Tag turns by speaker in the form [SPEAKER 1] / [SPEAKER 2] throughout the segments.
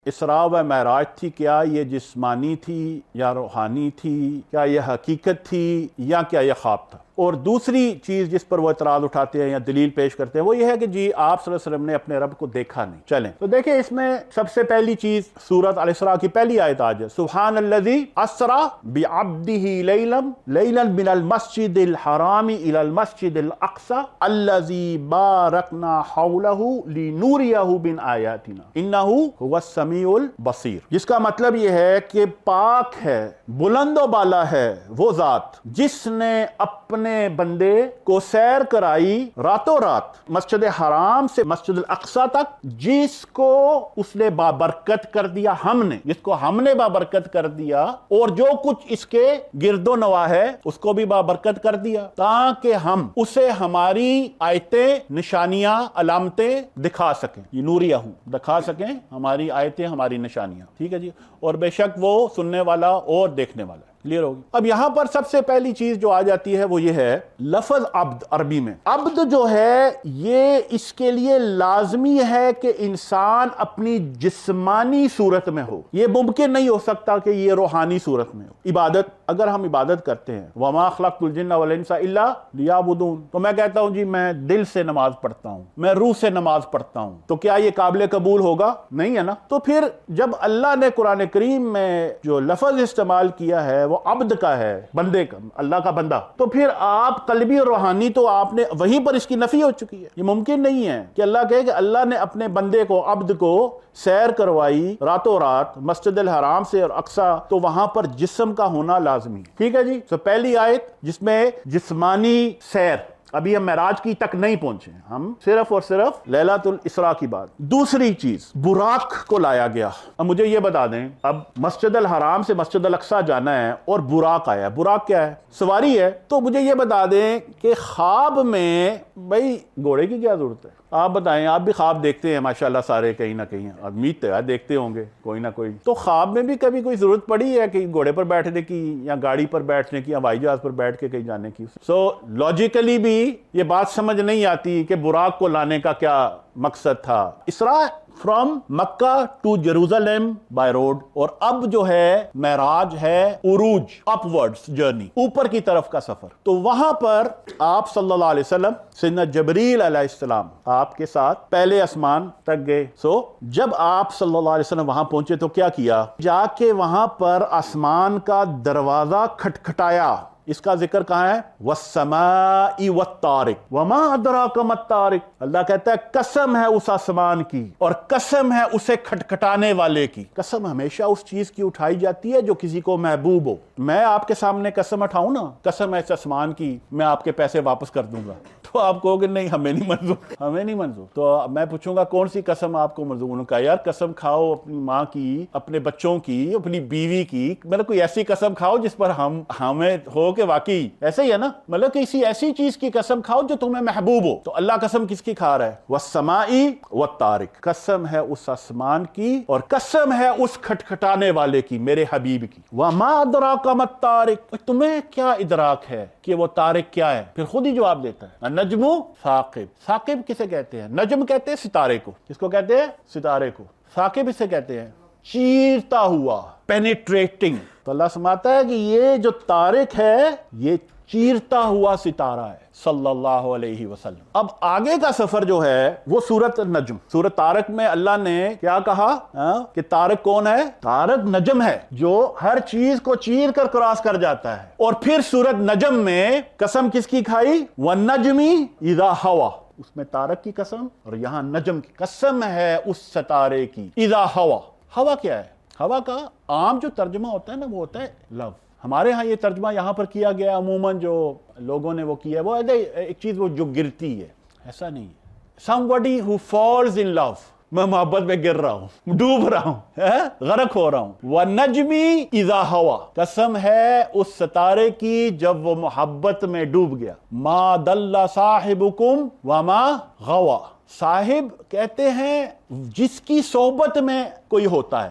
[SPEAKER 1] اسراء و معراج تھی، کیا یہ جسمانی تھی یا روحانی تھی، کیا یہ حقیقت تھی یا کیا یہ خواب تھا؟ اور دوسری چیز جس پر وہ اعتراض اٹھاتے ہیں یا دلیل پیش کرتے ہیں وہ یہ ہے کہ جی آپ صلی اللہ علیہ وسلم نے اپنے رب کو دیکھا نہیں۔ چلیں تو دیکھیں اس میں سب سے پہلی چیز سورۃ الاسراء کی پہلی آیت آج ہے، سبحان الذی اسریٰ بعبدہ لیلا من المسجد الحرام الی المسجد الاقصی الذی بارکنا حولہ لنوریہ من آیاتنا انہ هو السمیع البصیر، جس کا مطلب یہ ہے کہ پاک ہے، بلند و بالا ہے وہ ذات جس نے اپنے بندے کو سیر کرائی راتوں رات مسجد حرام سے مسجد الاقصی تک، جس کو اس نے بابرکت کر دیا، جس کو ہم نے بابرکت کر دیا، اور جو کچھ اس کے گرد و نواح ہے اس کو بھی بابرکت کر دیا، تاکہ ہم اسے ہماری آیتیں، نشانیاں، علامتیں دکھا سکیں، یہ نوریہ دکھا سکیں ہماری آیتیں، ہماری نشانیاں، ٹھیک ہے جی، اور بے شک وہ سننے والا اور دیکھنے والا ہے۔ کلیئر ہوگی؟ اب یہاں پر سب سے پہلی چیز جو آ جاتی ہے وہ یہ ہے لفظ عبد عربی میں۔ عبد جو ہے یہ اس کے لیے لازمی ہے کہ انسان اپنی جسمانی صورت میں ہو، یہ ممکن نہیں ہو سکتا کہ یہ روحانی صورت میں ہو۔ عبادت، اگر ہم عبادت کرتے ہیں وَمَا خَلَقْتُ الْجِنَّ وَالْإِنسَ إِلَّا لِيَعْبُدُونِ، تو میں کہتا ہوں جی میں دل سے نماز پڑھتا ہوں، میں روح سے نماز پڑھتا ہوں، تو کیا یہ قابل قبول ہوگا؟ نہیں ہے نا۔ تو پھر جب اللہ نے قرآن کریم میں جو لفظ استعمال کیا ہے وہ عبد کا ہے، بندے کا، اللہ کا بندہ، تو پھر آپ قلبی اور روحانی تو آپ نے وہیں پر اس کی نفی ہو چکی ہے۔ یہ ممکن نہیں ہے کہ اللہ کہے کہ اللہ نے اپنے بندے کو، عبد کو سیر کروائی راتوں رات مسجد الحرام سے اور اقصی، تو وہاں پر جسم کا ہونا لازمی ہے، ٹھیک ہے جی۔ تو پہلی آیت جس میں جسمانی سیر، ابھی ہم معراج کی تک نہیں پہنچے، ہم صرف اور صرف لیلۃ الاسراء کی بات۔ دوسری چیز براق کو لایا گیا۔ اب مجھے یہ بتا دیں، اب مسجد الحرام سے مسجد الاقصی جانا ہے اور براق آیا، براق کیا ہے؟ سواری ہے۔ تو مجھے یہ بتا دیں کہ خواب میں بھئی گھوڑے کی کیا ضرورت ہے؟ آپ بتائیں، آپ بھی خواب دیکھتے ہیں ماشاءاللہ سارے، کہیں نہ کہیں امید تو ہے دیکھتے ہوں گے کوئی نہ کوئی، تو خواب میں بھی کبھی کوئی ضرورت پڑی ہے کہ گھوڑے پر بیٹھنے کی یا گاڑی پر بیٹھنے کی یا ہوائی جہاز پر بیٹھ کے کہیں جانے کی؟ سو لاجیکلی بھی یہ بات سمجھ نہیں آتی کہ براق کو لانے کا کیا مقصد تھا۔ اسراء from Mecca to Jerusalem by road, اور اب جو ہے معراج ہے عروج، اپ ورڈز جرنی، اوپر کی طرف کا سفر۔ تو وہاں پر آپ صلی اللہ علیہ وسلم سیدنا جبریل علیہ السلام آپ کے ساتھ پہلے آسمان تک گئے۔ سو جب آپ صلی اللہ علیہ وسلم وہاں پہنچے تو کیا کیا؟ جا کے وہاں پر آسمان کا دروازہ کھٹکھٹایا۔ اس کا ذکر کہاں ہے؟ وَالسَّمَاءِ وَالطَّارِقِ وَمَا أَدْرَاكَ مَا الطَّارِقُ، اللہ کہتا ہے قسم ہے اس آسمان کی اور قسم ہے اسے کھٹکھٹانے والے کی۔ قسم ہمیشہ اس چیز کی اٹھائی جاتی ہے جو کسی کو محبوب ہو۔ میں آپ کے سامنے قسم اٹھاؤں نا، قسم ہے اس آسمان کی، میں آپ کے پیسے واپس کر دوں گا، تو آپ کہو گے نہیں ہمیں نہیں منظور، ہمیں نہیں منظور۔ تو میں پوچھوں گا کون سی قسم آپ کو منظور؟ انہوں نے کہا یار قسم کھاؤ اپنی ماں کی، اپنے بچوں کی، اپنی بیوی کی، مطلب کوئی ایسی قسم کھاؤ جس پر ہمیں ہو کہ واقعی ایسے ہی ہے نا، مطلب کسی ایسی چیز کی قسم کھاؤ جو تمہیں محبوب ہو۔ تو اللہ قسم کس کی کھا رہا ہے؟ وَالسَّمَاءِ وَالطَّارِقِ، قسم ہے اس آسمان کی اور قسم ہے اس کھٹکھٹانے والے کی، میرے حبیب کی۔ وَمَا أَدْرَاكَ مَا الطَّارِقُ، تمہیں کیا ادراک ہے کہ وہ طارق کیا ہے؟ پھر خود ہی جواب دیتا ہے النجم ثاقب۔ ثاقب کسے کہتے ہیں؟ نجم کہتے ہیں ستارے کو۔ کس کو کہتے ہیں؟ ستارے کو۔ ثاقب اسے کہتے ہیں چیرتا ہوا، پینیٹریٹنگ۔ تو اللہ سماتا ہے کہ یہ جو طارق ہے یہ چیرتا ہوا ستارہ ہے صلی اللہ علیہ وسلم۔ اب آگے کا سفر جو ہے وہ سورۃ النجم، سورۃ طارق میں اللہ نے کیا کہا کہ طارق کون ہے؟ طارق نجم ہے جو ہر چیز کو چیر کر کراس کر جاتا ہے۔ اور پھر سورۃ نجم میں قسم کس کی کھائی؟ وَالنَّجْمِ إِذَا هَوَى، اس میں طارق کی قسم اور یہاں نجم کی قسم ہے اس ستارے کی۔ اذا ہوا، ہوا کیا ہے؟ ہوا کا عام جو ترجمہ ہوتا ہے نا وہ ہوتا ہے لو۔ ہمارے ہاں یہ ترجمہ یہاں پر کیا گیا عموماً جو لوگوں نے وہ کیا ہے وہ ایک چیز وہ جو گرتی ہے، ایسا نہیں ہے۔ somebody who falls in love، میں محبت میں گر رہا ہوں، ڈوب رہا ہوں، غرق ہو رہا ہوں۔ وَالنَّجْمِ إِذَا هَوَى، قسم ہے اس ستارے کی جب وہ محبت میں ڈوب گیا۔ مَا ضَلَّ صَاحِبُكُمْ وَمَا غَوَى، صاحب کہتے ہیں جس کی صحبت میں کوئی ہوتا ہے،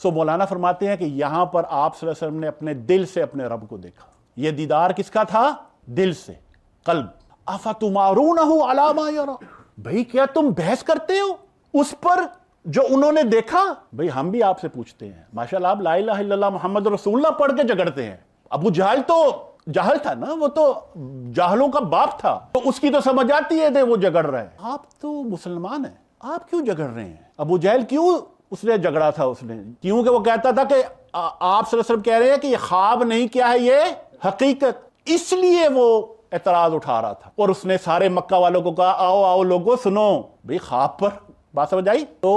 [SPEAKER 1] سو مولانا فرماتے ہیں کہ یہاں پر آپ صلی اللہ علیہ وسلم نے اپنے دل سے اپنے رب کو دیکھا. یہ دیدار کس کا تھا؟ دل سے، قلب. افتمارونہ علی ما یری، بھئی کیا تم بحث کرتے ہو اس پر جو انہوں نے دیکھا؟ بھئی ہم بھی آپ سے پوچھتے ہیں. ماشاءاللہ آپ لا الہ الا اللہ محمد رسول اللہ پڑھ کے جھگڑتے ہیں. ابو جہل تو جاہل تھا نا، وہ تو جاہلوں کا باپ تھا، تو اس کی تو سمجھ آتی ہے وہ جھگڑ رہے ہیں. آپ تو مسلمان ہیں، آپ کیوں جھگڑ رہے ہیں؟ ابو جہل کیوں اس نے جھگڑا تھا؟ اس نے کیونکہ وہ کہتا تھا کہ آپ صلی اللہ علیہ وسلم کہہ رہے ہیں کہ یہ خواب نہیں، کیا ہے یہ حقیقت. اس لیے وہ اعتراض اٹھا رہا تھا. اور اس نے سارے مکہ والوں کو کہا آؤ آؤ لوگوں سنو، بھئی خواب پر بات سمجھ آئی؟ تو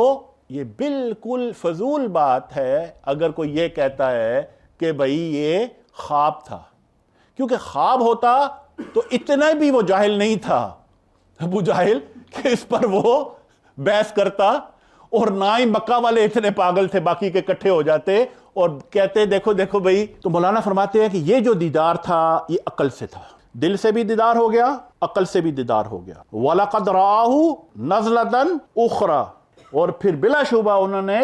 [SPEAKER 1] یہ بالکل فضول بات ہے اگر کوئی یہ کہتا ہے کہ بھئی یہ خواب تھا، کیونکہ خواب ہوتا تو اتنا بھی وہ جاہل نہیں تھا ابو جاہل کہ اس پر وہ بحث کرتا، اور نہ ہی مکہ والے اتنے پاگل تھے باقی کے اکٹھے ہو جاتے اور کہتے دیکھو دیکھو بھئی. تو مولانا فرماتے ہیں کہ یہ جو دیدار تھا یہ عقل سے تھا، دل سے بھی دیدار ہو گیا، عقل سے بھی دیدار ہو گیا. وَلَقَدْ رَآهُ نَزْلَةً أُخْرَى، اور پھر بلا شبہ انہوں نے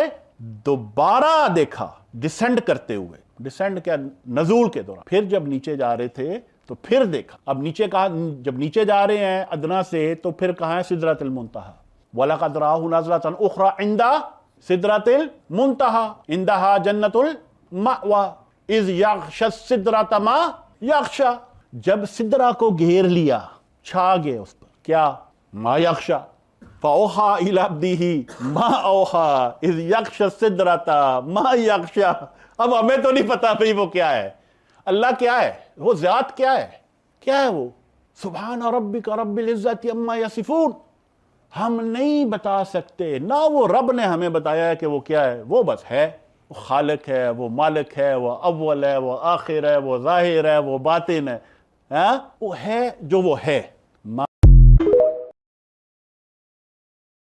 [SPEAKER 1] دوبارہ دیکھا ڈسینڈ کرتے ہوئے. ڈسینڈ کیا؟ نزول کے دوران. پھر جب نیچے جا رہے تھے تو پھر دیکھا. اب نیچے کہا، جب نیچے جا رہے ہیں ادنا سے تو پھر کہاں ہے؟ سدرۃ المنتہا. وَلَقَدْ رَآهُ نَزْلَةً أُخْرَى عِنْدَ سِدْرَةِ الْمُنْتَهَا عِنْدَهَا جَنَّةُ الْمَأْوَى إِذْ يَغْشَى السِّدْرَةَ مَا يَغْشَى، جب سدرہ کو گھیر لیا، چھا گئے اس پر، کیا؟ ما یغشا. فَأَوْحَىٰ إِلَىٰ عَبْدِهِ مَا أَوْحَىٰ إِذْ يَغْشَى السِّدْرَةَ مَا يَغْشَىٰ. اب ہمیں تو نہیں پتا بھئی وہ کیا ہے، اللہ کیا ہے، وہ ذات کیا ہے، کیا ہے وہ؟ سبحان ربک رب العزت عما یصفون. ہم نہیں بتا سکتے، نہ وہ رب نے ہمیں بتایا ہے کہ وہ کیا ہے. وہ بس ہے، وہ خالق ہے، وہ مالک ہے، وہ اول ہے، وہ آخر ہے، وہ ظاہر ہے، وہ باطن ہے. وہ ہے جو وہ ہے.